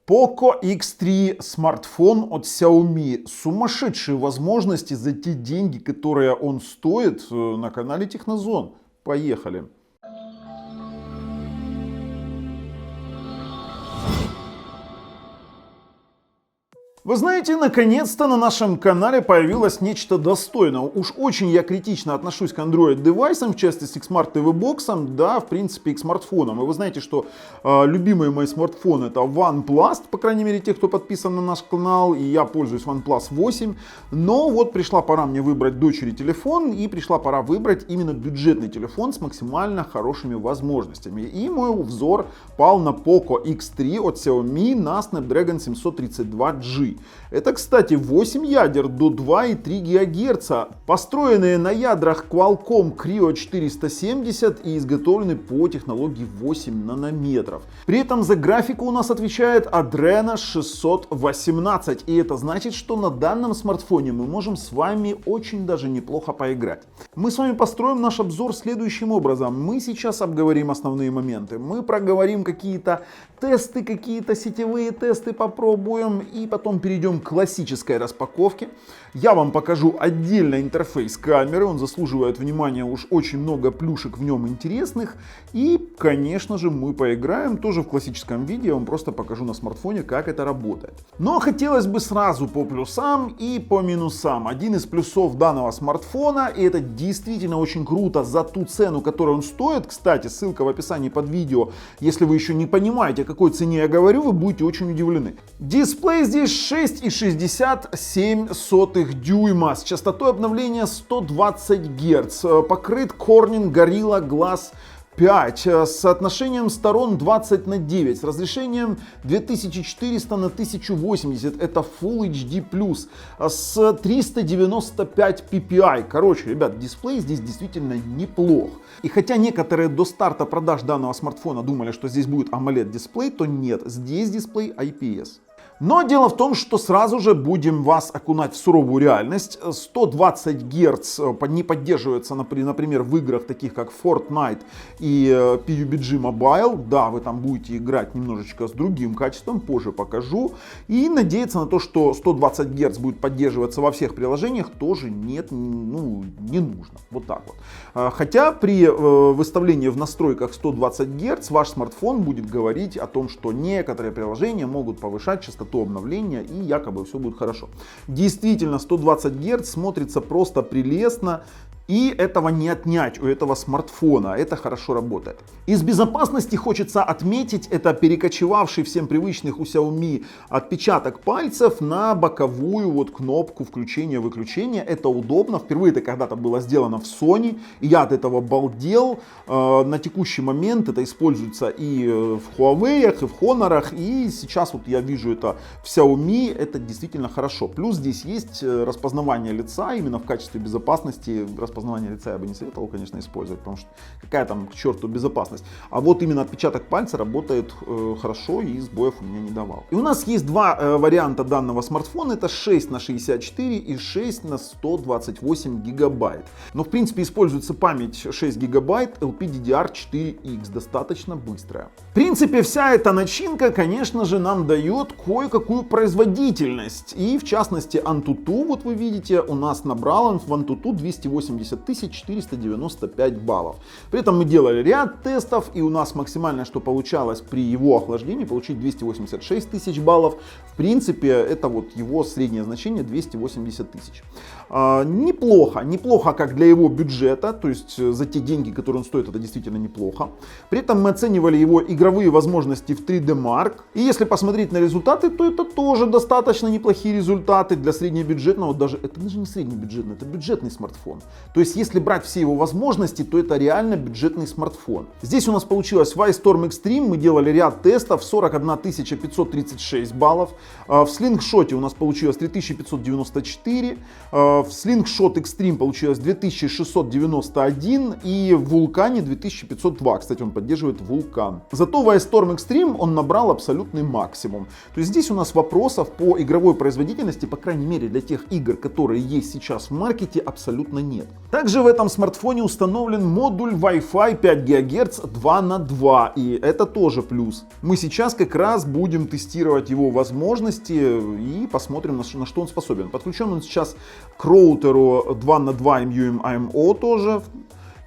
Poco X3 смартфон от Xiaomi. Сумасшедшие возможности за те деньги, которые он стоит, на канале Технозон. Поехали. Вы знаете, наконец-то на нашем канале появилось нечто достойное. Уж очень я критично отношусь к Android-девайсам, в частности к Smart TV боксам, да, в принципе, и к смартфонам. И вы знаете, что любимые мои смартфоны это OnePlus, по крайней мере, те, кто подписан на наш канал, и я пользуюсь OnePlus 8. Но вот пришла пора мне выбрать дочери телефон, и пришла пора выбрать именно бюджетный телефон с максимально хорошими возможностями. И мой взор пал на Poco X3 от Xiaomi на Snapdragon 732G. Это, кстати, 8 ядер до 2,3 ГГц, построенные на ядрах Qualcomm Creo 470 и изготовлены по технологии 8 нанометров. При этом за графику у нас отвечает Adreno 618, и это значит, что на данном смартфоне мы можем с вами очень даже неплохо поиграть. Мы с вами построим наш обзор следующим образом. Мы сейчас обговорим основные моменты, мы проговорим какие-то тесты, какие-то сетевые тесты попробуем, и потом перейдем к классической распаковке. Я вам покажу отдельно интерфейс камеры, он заслуживает внимания, уж очень много плюшек в нем интересных. И, конечно же, мы поиграем тоже в классическом виде, я вам просто покажу на смартфоне, как это работает. Но хотелось бы сразу по плюсам и по минусам. Один из плюсов данного смартфона, и это действительно очень круто за ту цену, которую он стоит. Кстати, ссылка в описании под видео, если вы еще не понимаете, о какой цене я говорю, вы будете очень удивлены. Дисплей здесь 6,67 дюйма с частотой обновления 120 Гц, покрыт Corning Gorilla Glass 5 с соотношением сторон 20:9, с разрешением 2400 на 1080, это Full HD+, с 395 ppi. Короче, ребят, дисплей здесь действительно неплох. И хотя некоторые до старта продаж данного смартфона думали, что здесь будет AMOLED дисплей, то нет, здесь дисплей IPS. Но дело в том, что сразу же будем вас окунать в суровую реальность. 120 Гц не поддерживается, например, в играх таких как Fortnite и PUBG Mobile. Да, вы там будете играть немножечко с другим качеством, позже покажу. И надеяться на то, что 120 Гц будет поддерживаться во всех приложениях, тоже нет, не нужно. Вот так вот. Хотя при выставлении в настройках 120 Гц ваш смартфон будет говорить о том, что некоторые приложения могут повышать частоту обновления и якобы все будет хорошо. Действительно, 120 Гц смотрится просто прелестно. И этого не отнять у этого смартфона, это хорошо работает. Из безопасности хочется отметить, это перекочевавший всем привычных у Xiaomi отпечаток пальцев на боковую вот кнопку включения-выключения. Это удобно, впервые это когда-то было сделано в Sony, и я от этого балдел. На текущий момент это используется и в Huawei, и в Honor, и сейчас вот я вижу это в Xiaomi, это действительно хорошо. Плюс здесь есть распознавание лица, именно в качестве безопасности. Распознавание лица я бы не советовал, конечно, использовать, потому что какая там к черту безопасность. А вот именно отпечаток пальца работает хорошо и сбоев у меня не давал. И у нас есть два варианта данного смартфона, это 6 на 64 и 6 на 128 гигабайт. Но в принципе используется память 6 гигабайт LPDDR4X, достаточно быстрая. В принципе вся эта начинка, конечно же, нам дает кое-какую производительность. И в частности Antutu, вот вы видите, у нас набрал он в Antutu 280 495 баллов. При этом мы делали ряд тестов, и у нас максимальное, что получалось при его охлаждении, получить 286 тысяч баллов. В принципе, это вот его среднее значение 280 тысяч. Неплохо как для его бюджета, то есть за те деньги, которые он стоит, это действительно неплохо. При этом мы оценивали его игровые возможности в 3D Mark. И если посмотреть на результаты, то это тоже достаточно неплохие результаты для среднебюджетного, это даже не среднебюджетный, это бюджетный смартфон. То есть, если брать все его возможности, то это реально бюджетный смартфон. Здесь у нас получилось в iStorm Extreme, мы делали ряд тестов, 41 536 баллов. В Slingshot у нас получилось 3594, в Slingshot Extreme получилось 2691 и в Vulkan 2502. Кстати, он поддерживает Vulkan. Зато в iStorm Extreme он набрал абсолютный максимум. То есть, здесь у нас вопросов по игровой производительности, по крайней мере для тех игр, которые есть сейчас в маркете, абсолютно нет. Также в этом смартфоне установлен модуль Wi-Fi 5 ГГц 2 на 2, и это тоже плюс. Мы сейчас как раз будем тестировать его возможности и посмотрим, на что он способен. Подключен он сейчас к роутеру 2 на 2 MU-MIMO тоже,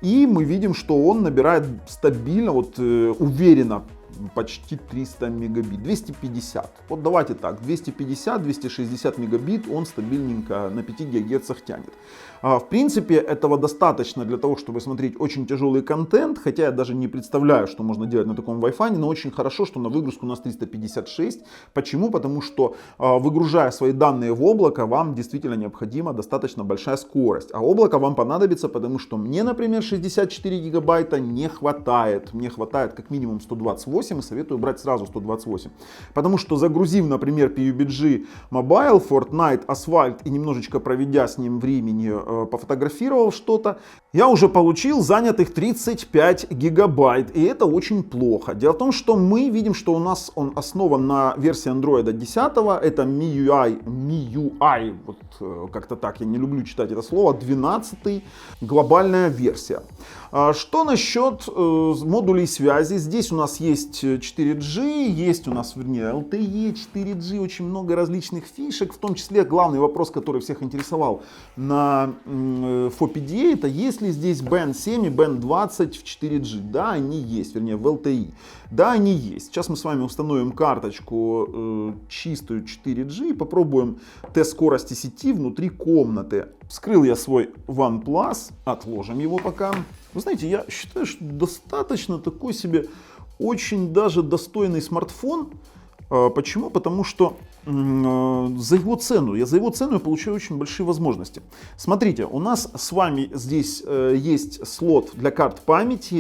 и мы видим, что он набирает стабильно, уверенно, почти 300 мегабит, 250. Вот давайте так, 250-260 мегабит он стабильненько на 5 ГГц тянет. В принципе, этого достаточно для того, чтобы смотреть очень тяжелый контент, хотя я даже не представляю, что можно делать на таком Wi-Fi, но очень хорошо, что на выгрузку у нас 356. Почему? Потому что, выгружая свои данные в облако, вам действительно необходима достаточно большая скорость. А облако вам понадобится, потому что мне, например, 64 гигабайта не хватает. Мне хватает как минимум 128, и советую брать сразу 128. Потому что, загрузив, например, PUBG Mobile, Fortnite, Asphalt и немножечко проведя с ним времени, пофотографировав что-то, я уже получил занятых 35 гигабайт, и это очень плохо. Дело в том, что мы видим, что у нас он основан на версии Android 10, это MIUI, вот как-то так, я не люблю читать это слово, 12 глобальная версия. Что насчет модулей связи? Здесь у нас есть 4G, есть у нас, вернее, LTE, 4G, очень много различных фишек, в том числе главный вопрос, который всех интересовал на FOPDA, это есть ли здесь Band 7 и Band 20 в 4G? Да, они есть, вернее, в LTE. Да, они есть. Сейчас мы с вами установим карточку чистую 4G и попробуем тест скорости сети внутри комнаты. Вскрыл я свой OnePlus, отложим его пока. Вы знаете, я считаю, что достаточно такой себе очень даже достойный смартфон. Почему? Потому что за его цену я получаю очень большие возможности. Смотрите, у нас с вами здесь есть слот для карт памяти,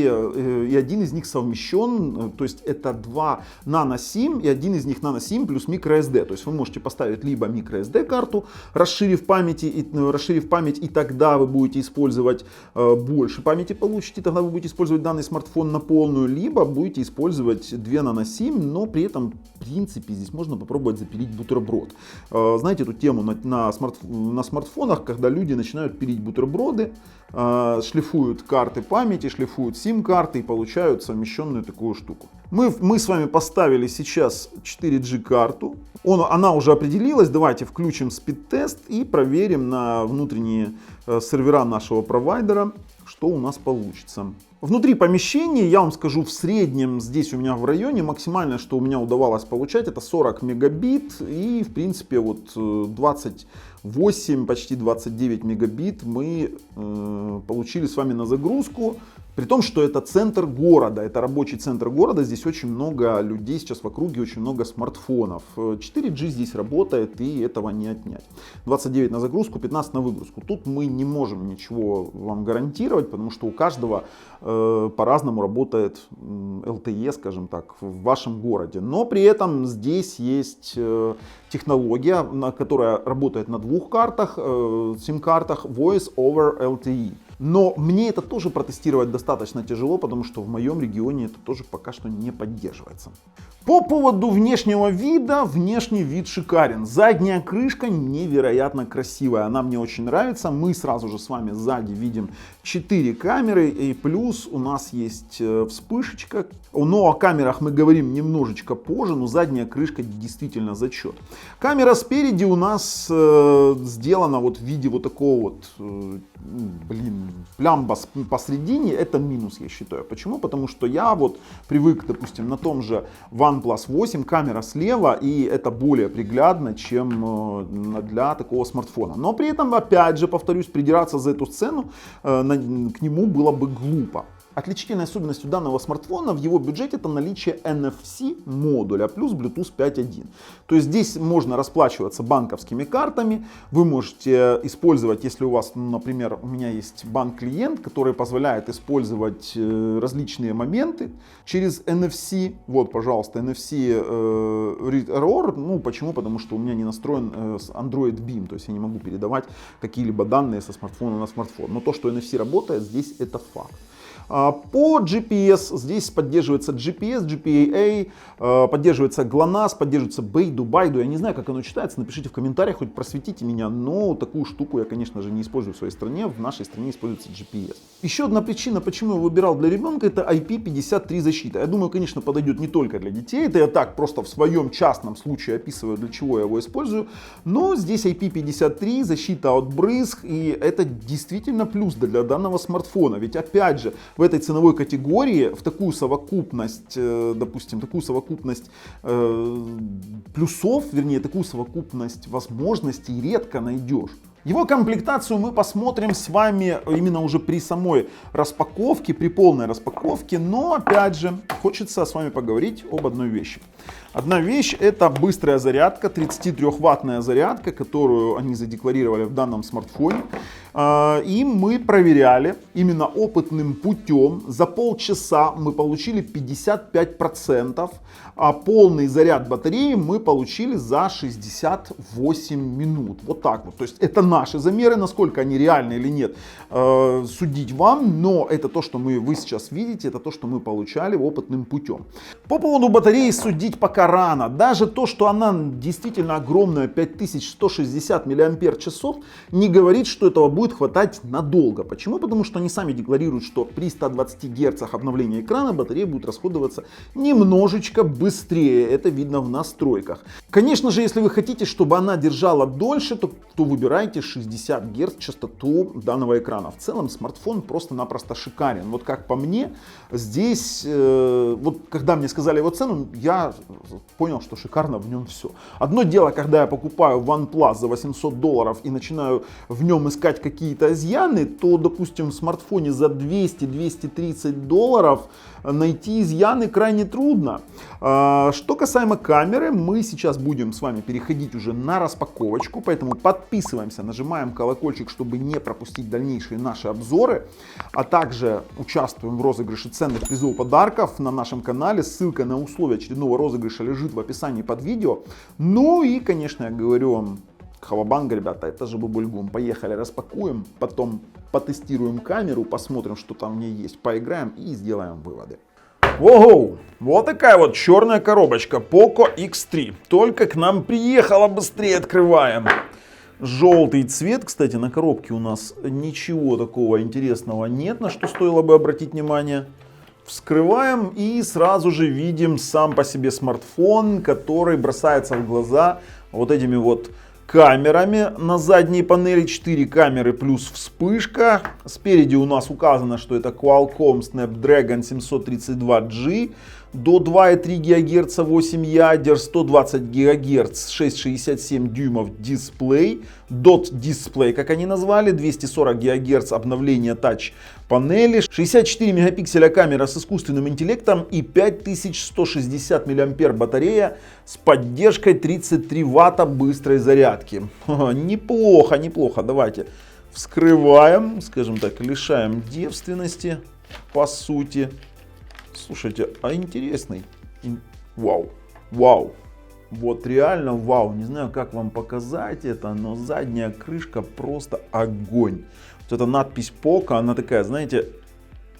и один из них совмещен, то есть это два Nano SIM, и один из них Nano SIM плюс microSD. То есть вы можете поставить либо microSD карту, расширив память, и тогда вы будете использовать больше памяти получите, тогда вы будете использовать данный смартфон на полную, либо будете использовать две Nano SIM, но при этом в принципе здесь можно попробовать запилить бутерброд. Знаете эту тему на смартфонах, когда люди начинают пилить бутерброды, шлифуют карты памяти, шлифуют сим-карты и получают совмещенную такую штуку. Мы с вами поставили сейчас 4G карту. Она уже определилась. Давайте включим спид-тест и проверим на внутренние сервера нашего провайдера, что у нас получится. Внутри помещения, я вам скажу, в среднем здесь у меня в районе максимальное, что у меня удавалось получать, это 40 мегабит. И в принципе вот 28, почти 29 мегабит мы получили с вами на загрузку. При том, что это центр города, это рабочий центр города, здесь очень много людей сейчас в округе, очень много смартфонов. 4G здесь работает, и этого не отнять. 29 на загрузку, 15 на выгрузку. Тут мы не можем ничего вам гарантировать, потому что у каждого по-разному работает LTE, скажем так, в вашем городе. Но при этом здесь есть технология, которая работает на двух картах, сим-картах Voice over LTE. Но мне это тоже протестировать достаточно тяжело, потому что в моем регионе это тоже пока что не поддерживается. По поводу внешнего вида, внешний вид шикарен. Задняя крышка невероятно красивая, она мне очень нравится. Мы сразу же с вами сзади видим 4 камеры, и плюс у нас есть вспышечка. Но о камерах мы говорим немножечко позже, но задняя крышка действительно зачет. Камера спереди у нас сделана вот в виде вот такого вот, плямба посередине. Это минус, я считаю. Почему? Потому что я вот привык, допустим, на том же OnePlus 8 камера слева, и это более приглядно, чем для такого смартфона. Но при этом, опять же, повторюсь, придираться за эту цену к нему было бы глупо. Отличительной особенностью данного смартфона в его бюджете это наличие NFC модуля плюс Bluetooth 5.1. То есть здесь можно расплачиваться банковскими картами. Вы можете использовать, если у вас, например, у меня есть банк-клиент, который позволяет использовать различные моменты через NFC. Вот, пожалуйста, NFC Read Error. Почему? Потому что у меня не настроен Android Beam. То есть я не могу передавать какие-либо данные со смартфона на смартфон. Но то, что NFC работает, здесь это факт. По GPS здесь поддерживается GPS, GPA, поддерживается GLONASS, поддерживается Beidou. Я не знаю, как оно читается, напишите в комментариях, хоть просветите меня, но такую штуку я, конечно же, не использую в своей стране, в нашей стране используется GPS. Еще одна причина, почему я выбирал для ребенка, это IP53 защита. Я думаю, конечно, подойдет не только для детей, это я так просто в своем частном случае описываю, для чего я его использую, но здесь IP53, защита от брызг, и это действительно плюс для данного смартфона, ведь опять же, в этой ценовой категории в такую совокупность, допустим, такую совокупность плюсов, вернее, такую совокупность возможностей редко найдешь. Его комплектацию мы посмотрим с вами именно уже при самой распаковке, при полной распаковке, но опять же хочется с вами поговорить об одной вещи. Одна вещь — это быстрая зарядка, 33-ваттная зарядка, которую они задекларировали в данном смартфоне. И мы проверяли именно опытным путем. За полчаса мы получили 55%, а полный заряд батареи мы получили за 68 минут. Вот так вот. То есть это наши замеры, насколько они реальны или нет, судить вам. Но это то, что вы сейчас видите, это то, что мы получали опытным путем. По поводу батареи судить пока рано. Даже то, что она действительно огромная, 5160 мАч, не говорит, что этого будет хватать надолго. Почему? Потому что они сами декларируют, что при 120 Гц обновления экрана батарея будет расходоваться немножечко быстрее. Это видно в настройках. Конечно же, если вы хотите, чтобы она держала дольше, то выбирайте 60 Гц частоту данного экрана. В целом смартфон просто-напросто шикарен. Вот как по мне, здесь, вот когда мне сказали его цену, я понял, что шикарно в нем все. Одно дело, когда я покупаю OnePlus за $800 и начинаю в нем искать какие-то изъяны, то, допустим, в смартфоне за $200-230 найти изъяны крайне трудно. Что касаемо камеры, мы сейчас будем с вами переходить уже на распаковочку, поэтому подписываемся, нажимаем колокольчик, чтобы не пропустить дальнейшие наши обзоры, а также участвуем в розыгрыше ценных призов, подарков на нашем канале. Ссылка на условия очередного розыгрыша лежит в описании под видео. Ну и, конечно, я говорю вам, Хавабанга, ребята, это же Бабульгум. Поехали, распакуем, потом потестируем камеру, посмотрим, что там в ней есть, поиграем и сделаем выводы. Ого! Вот такая вот черная коробочка Poco X3. Только к нам приехала, быстрее открываем. Желтый цвет, кстати, на коробке у нас ничего такого интересного нет, на что стоило бы обратить внимание. Вскрываем и сразу же видим сам по себе смартфон, который бросается в глаза вот этими вот камерами. На задней панели 4 камеры плюс вспышка. Спереди у нас указано, что это Qualcomm Snapdragon 732G. До 2,3 ГГц 8 ядер, 120 ГГц 6,67 дюймов дисплей, DOT дисплей, как они назвали, 240 ГГц обновление тач панели, 64 мегапикселя камера с искусственным интеллектом и 5160 мАh батарея с поддержкой 33 Вт быстрой зарядки. Неплохо, неплохо. Давайте вскрываем, скажем так, лишаем девственности по сути. Слушайте, а интересный. Вау, вау. Вот реально вау. Не знаю, как вам показать это, но задняя крышка просто огонь. Вот эта надпись Poco, она такая, знаете,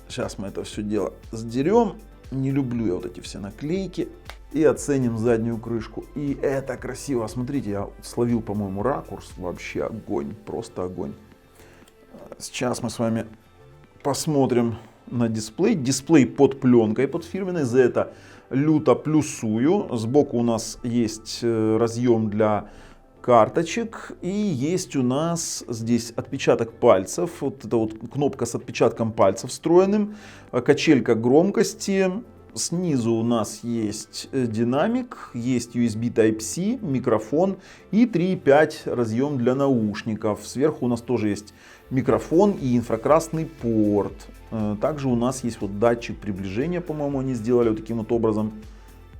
сейчас мы это все дело сдерем. Не люблю я вот эти все наклейки. И оценим заднюю крышку. И это красиво. Смотрите, я словил, по-моему, ракурс. Вообще огонь, просто огонь. Сейчас мы с вами посмотрим на дисплей. Дисплей под пленкой, под фирменной. За это люто плюсую. Сбоку у нас есть разъем для карточек. И есть у нас здесь отпечаток пальцев. Вот эта вот кнопка с отпечатком пальцев встроенным. Качелька громкости. Снизу у нас есть динамик, есть USB Type-C, микрофон и 3.5 разъем для наушников. Сверху у нас тоже есть микрофон и инфракрасный порт. Также у нас есть вот датчик приближения, по-моему, они сделали вот таким вот образом.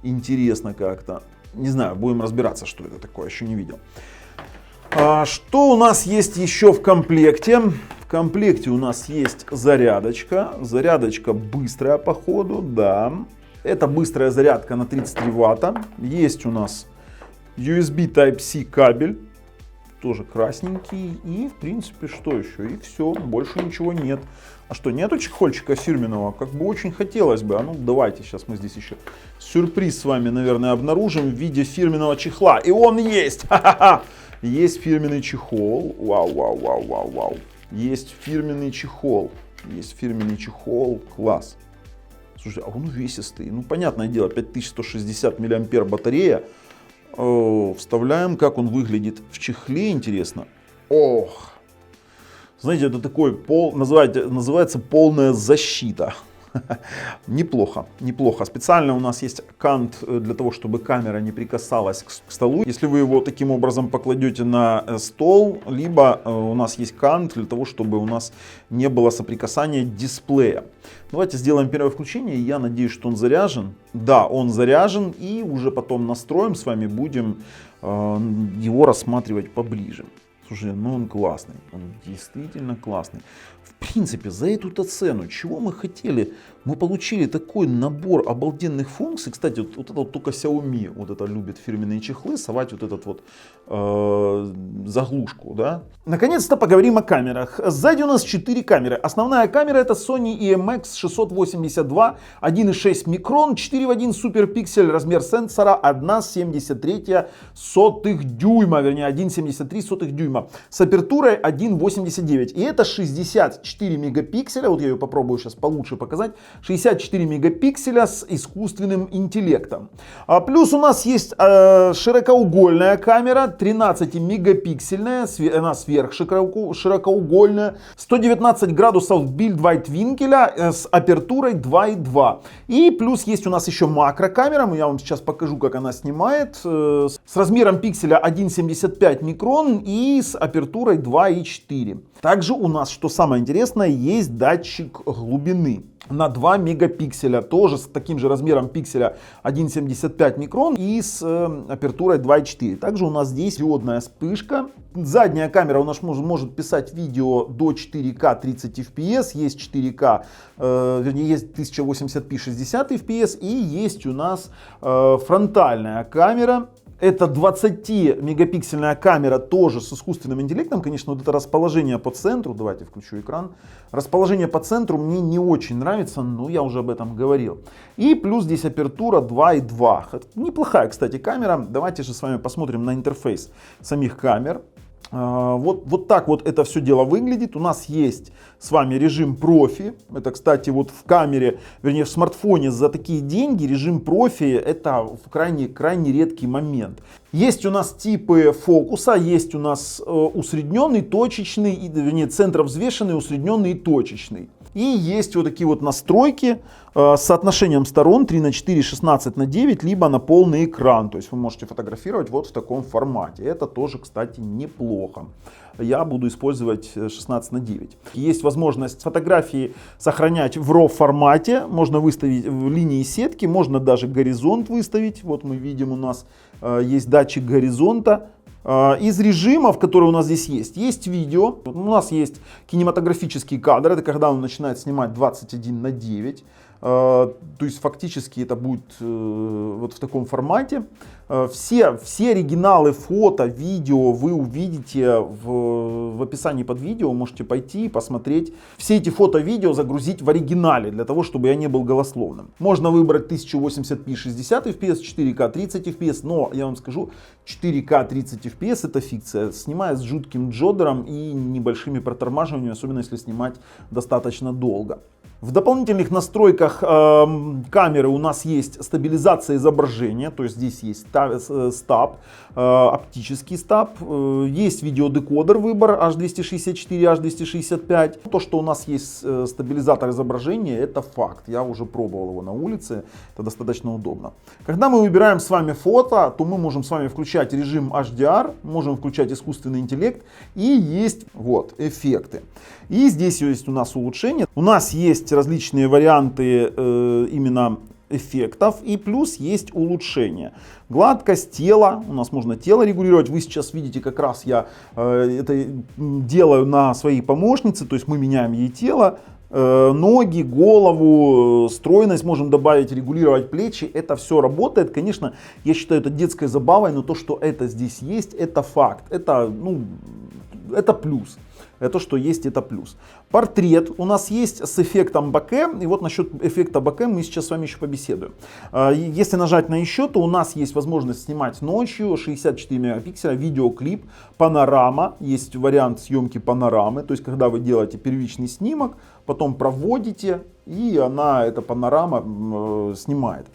Интересно как-то. Не знаю, будем разбираться, что это такое, еще не видел. Что у нас есть еще в комплекте? В комплекте у нас есть зарядочка. Зарядочка быстрая по ходу, да. Это быстрая зарядка на 33 Вт. Есть у нас USB Type-C кабель. тоже красненький. И в принципе, что еще? И все, больше ничего нет. А что, нету чехольчика фирменного? Как бы очень хотелось бы. А ну давайте, сейчас мы здесь еще сюрприз с вами, наверное, обнаружим в виде фирменного чехла. И он есть! Ха-ха-ха! Есть фирменный чехол. Вау, вау, вау, вау, вау. Есть фирменный чехол. Есть фирменный чехол. Класс. Слушай, а он увесистый. Ну, понятное дело, 5160 мАh батарея. Вставляем, как он выглядит в чехле, интересно. Ох. Знаете, это такой, называется полная защита. Неплохо, неплохо. Специально у нас есть кант для того, чтобы камера не прикасалась к столу. Если вы его таким образом покладете на стол, либо у нас есть кант для того, чтобы у нас не было соприкасания дисплея. Давайте сделаем первое включение. Я надеюсь, что он заряжен. Да, он заряжен, и уже потом настроим с вами, будем его рассматривать поближе. Слушай, ну он классный, он действительно классный. В принципе, за эту-то цену, чего мы хотели? Мы получили такой набор обалденных функций. Кстати, вот это вот только Xiaomi вот это любит фирменные чехлы, совать вот этот вот заглушку, да. Наконец-то поговорим о камерах. Сзади у нас 4 камеры. Основная камера это Sony IMX682, 1,6 микрон, 4 в 1 суперпиксель, размер сенсора 1,73 дюйма, вернее 1,73 дюйма, с апертурой 1,89. И это 64 мегапикселя, вот я ее попробую сейчас получше показать, 64 мегапикселя с искусственным интеллектом. Плюс у нас есть широкоугольная камера, 13 мегапиксельная, она сверхширокоугольная, 119 градусов бильд-вайт-винкеля с апертурой 2,2. И плюс есть у нас еще макрокамера, я вам сейчас покажу, как она снимает, с размером пикселя 1,75 микрон и с апертурой 2,4. Также у нас, что самое интересное, есть датчик глубины на 2 мегапикселя, тоже с таким же размером пикселя 1,75 микрон и с апертурой 2,4. Также у нас здесь диодная вспышка. Задняя камера у нас может писать видео до 4К 30 FPS, есть 4К, вернее есть 1080p 60 FPS и есть у нас фронтальная камера. Это 20-мегапиксельная камера, тоже с искусственным интеллектом. Конечно, вот это расположение по центру, давайте включу экран. Расположение по центру мне не очень нравится, но я уже об этом говорил. И плюс здесь апертура 2,2. Неплохая, кстати, камера. Давайте же с вами посмотрим на интерфейс самих камер. Вот так вот это все дело выглядит. У нас есть с вами режим профи. Это, кстати, вот в камере, вернее в смартфоне за такие деньги режим профи это крайне редкий момент. Есть у нас типы фокуса, есть у нас усредненный, точечный, вернее центровзвешенный, усредненный и точечный. И есть вот такие вот настройки с соотношением сторон 3:4, 16:9, либо на полный экран. То есть вы можете фотографировать вот в таком формате. Это тоже, кстати, неплохо. Я буду использовать 16:9. Есть возможность фотографии сохранять в RAW формате. Можно выставить в линии сетки, можно даже горизонт выставить. Вот мы видим, у нас есть датчик горизонта. Из режимов, которые у нас здесь есть видео, у нас есть кинематографический кадр, это когда он начинает снимать 21:9, то есть фактически это будет вот в таком формате. Все оригиналы фото, видео вы увидите в описании под видео, можете пойти и посмотреть. Все эти фото, видео загрузить в оригинале, для того, чтобы я не был голословным. Можно выбрать 1080p 60 fps, 4К 30 fps, но я вам скажу, 4К 30 fps это фикция, снимает с жутким джодером и небольшими протормаживаниями, особенно если снимать достаточно долго. В дополнительных настройках камеры у нас есть стабилизация изображения, то есть здесь есть стаб, оптический стаб, есть видеодекодер выбор H264, H265. То, что у нас есть стабилизатор изображения, это факт, я уже пробовал его на улице, это достаточно удобно. Когда мы выбираем с вами фото, то мы можем с вами включать режим HDR, можем включать искусственный интеллект и есть вот эффекты. И здесь есть у нас улучшение, у нас есть различные варианты именно эффектов и плюс есть улучшение. Гладкость тела, у нас можно тело регулировать, вы сейчас видите, как раз я это делаю на своей помощнице, то есть мы меняем ей тело. ноги, голову, стройность можем добавить, регулировать плечи. Это все работает. Конечно, я считаю это детской забавой, но то, что это здесь есть, это факт. Это, ну, это плюс. Это что есть, это плюс. Портрет у нас есть с эффектом боке. И вот насчет эффекта боке мы сейчас с вами еще побеседуем. Если нажать на еще, то у нас есть возможность снимать ночью, 64 мегапикселя, видеоклип, панорама. Есть вариант съемки панорамы. То есть, когда вы делаете первичный снимок, потом проводите, и она, эта панорама снимает.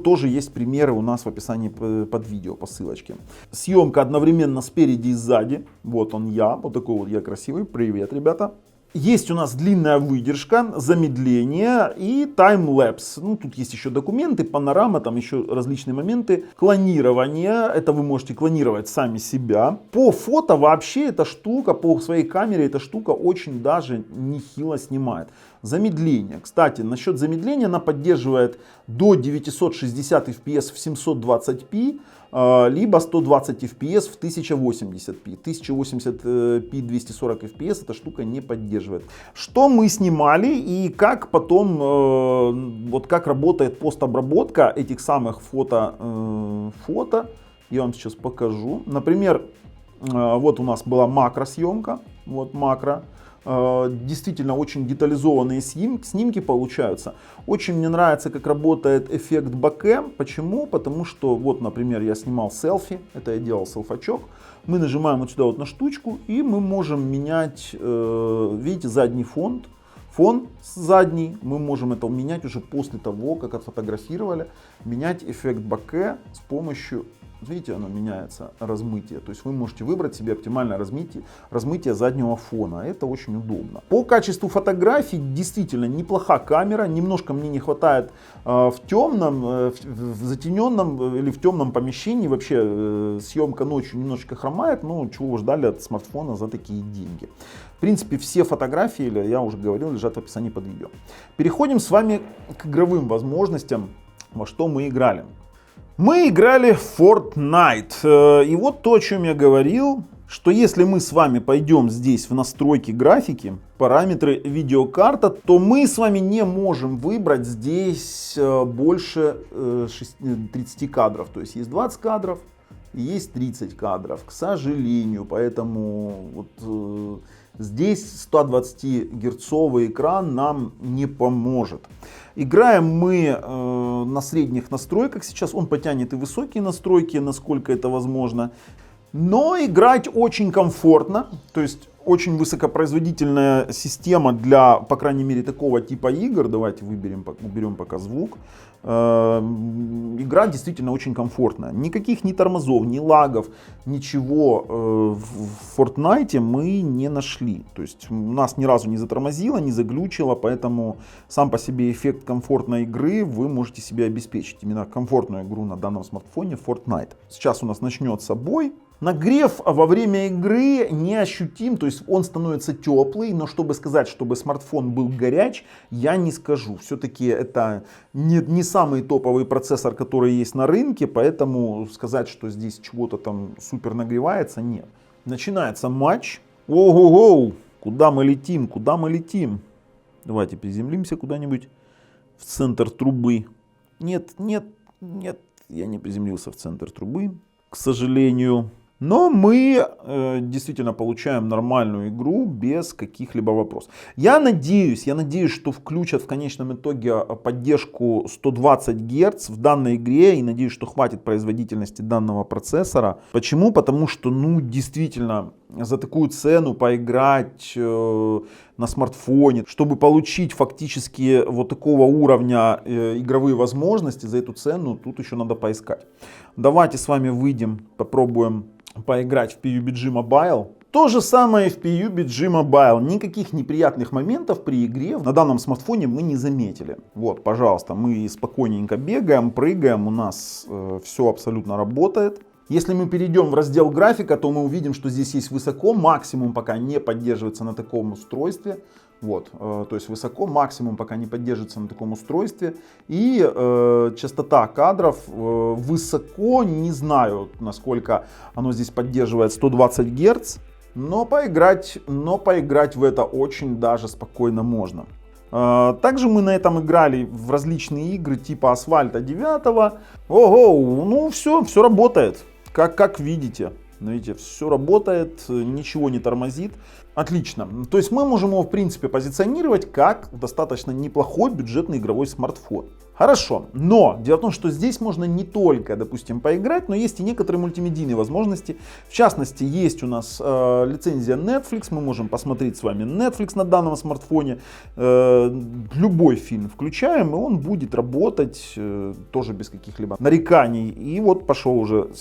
Тоже есть примеры у нас в описании под видео по ссылочке. Съемка одновременно спереди и сзади. Вот он я, вот такой вот я красивый. Привет, ребята. Есть у нас длинная выдержка, замедление и таймлэпс. Ну, тут есть еще документы, панорама, там еще различные моменты. Клонирование, это вы можете клонировать сами себя. По фото вообще эта штука, по своей камере эта штука очень даже нехило снимает. Замедление. Кстати, насчет замедления она поддерживает до 960 FPS в 720p, либо 120 FPS в 1080p. 1080p 240 FPS эта штука не поддерживает. Что мы снимали и как потом, вот как работает постобработка этих самых фото. Я вам сейчас покажу. Например, вот у нас была макросъемка. Вот макро. Действительно очень детализованные снимки получаются. Очень мне нравится, как работает эффект боке. Почему? Потому что, вот, например, я снимал селфи, это я делал селфачок. Мы нажимаем вот сюда вот на штучку, и мы можем менять, видите, задний фон задний. Мы можем это менять уже после того, как отфотографировали. Менять эффект боке с помощью... Видите, оно меняется, размытие. То есть вы можете выбрать себе оптимальное размытие заднего фона. Это очень удобно. По качеству фотографий действительно неплоха камера. Немножко мне не хватает в темном, в затененном или в темном помещении. Вообще съемка ночью немножечко хромает. Но чего вы ждали от смартфона за такие деньги? В принципе, все фотографии, я уже говорил, лежат в описании под видео. Переходим с вами к игровым возможностям, во что мы играли. Мы играли в Fortnite. И вот то, о чем я говорил, что если мы с вами пойдем здесь в настройки графики, параметры видеокарта, то мы с вами не можем выбрать здесь больше 30 кадров. То есть есть 20 кадров и есть 30 кадров, к сожалению. Поэтому вот здесь 120 герцовый экран нам не поможет. Играем мы на средних настройках сейчас. Он потянет и высокие настройки, насколько это возможно. Но играть очень комфортно. То есть очень высокопроизводительная система для, по крайней мере, такого типа игр. Давайте уберем пока звук. Игра действительно очень комфортная. Никаких ни тормозов, ни лагов, ничего в Fortnite мы не нашли. То есть нас ни разу не затормозило, не заглючило, поэтому сам по себе эффект комфортной игры вы можете себе обеспечить. Именно комфортную игру на данном смартфоне Fortnite. Сейчас у нас начнется бой. Нагрев во время игры не ощутим, то есть он становится теплый, но чтобы сказать, чтобы смартфон был горяч, я не скажу. Все-таки это не самый топовый процессор, который есть на рынке, поэтому сказать, что здесь чего-то там супер нагревается, нет. Начинается матч. Ого-го, куда мы летим, куда мы летим? Давайте приземлимся куда-нибудь в центр трубы. Нет, я не приземлился в центр трубы, к сожалению. Но мы действительно получаем нормальную игру без каких-либо вопросов. Я надеюсь, что включат в конечном итоге поддержку 120 Гц в данной игре. И надеюсь, что хватит производительности данного процессора. Почему? Потому что, действительно, за такую цену поиграть на смартфоне, чтобы получить фактически вот такого уровня игровые возможности за эту цену, тут еще надо поискать. Давайте с вами выйдем, попробуем поиграть в PUBG Mobile. То же самое в PUBG Mobile. Никаких неприятных моментов при игре на данном смартфоне мы не заметили. Вот, пожалуйста, мы спокойненько бегаем, прыгаем, у нас все абсолютно работает. Если мы перейдем в раздел графика, то мы увидим, что здесь есть высоко, максимум пока не поддерживается на таком устройстве. Вот, то есть высоко, максимум пока не поддерживается на таком устройстве. И частота кадров высоко, не знаю, насколько оно здесь поддерживает 120 Гц. Но поиграть в это очень даже спокойно можно. Также мы на этом играли в различные игры типа Асфальта 9. Ого, ну все работает, как видите. Видите, все работает, ничего не тормозит. Отлично. То есть мы можем его в принципе позиционировать как достаточно неплохой бюджетный игровой смартфон. Хорошо, но дело в том, что здесь можно не только, допустим, поиграть, но есть и некоторые мультимедийные возможности. В частности, есть у нас лицензия Netflix, мы можем посмотреть с вами Netflix на данном смартфоне. Любой фильм включаем, и он будет работать тоже без каких-либо нареканий. И вот пошел уже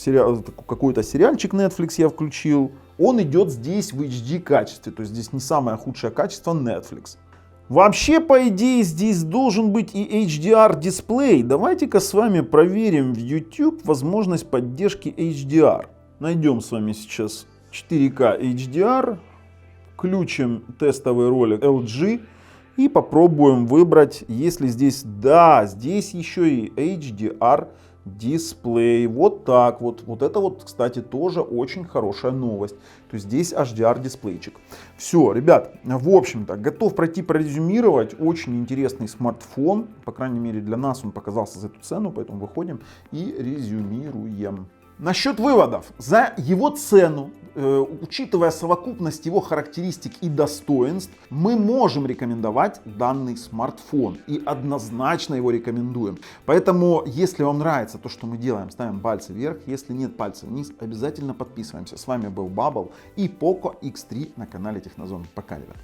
какой-то сериальчик Netflix я включил. Он идет здесь в HD качестве, то есть здесь не самое худшее качество Netflix. Вообще, по идее, здесь должен быть и HDR дисплей. Давайте-ка с вами проверим в YouTube возможность поддержки HDR. Найдем с вами сейчас 4К HDR, включим тестовый ролик LG и попробуем выбрать, если здесь, да, здесь еще и HDR дисплей. Вот так вот. Вот это вот, кстати, тоже очень хорошая новость. То есть здесь HDR дисплейчик. Все, ребят, в общем-то, готов пройти прорезюмировать. Очень интересный смартфон. По крайней мере, для нас он показался за эту цену. Поэтому выходим и резюмируем. Насчет выводов. За его цену, учитывая совокупность его характеристик и достоинств, мы можем рекомендовать данный смартфон. И однозначно его рекомендуем. Поэтому, если вам нравится то, что мы делаем, ставим пальцы вверх. Если нет, пальцы вниз. Обязательно подписываемся. С вами был Bubble и Poco X3 на канале Технозон. Пока, ребят.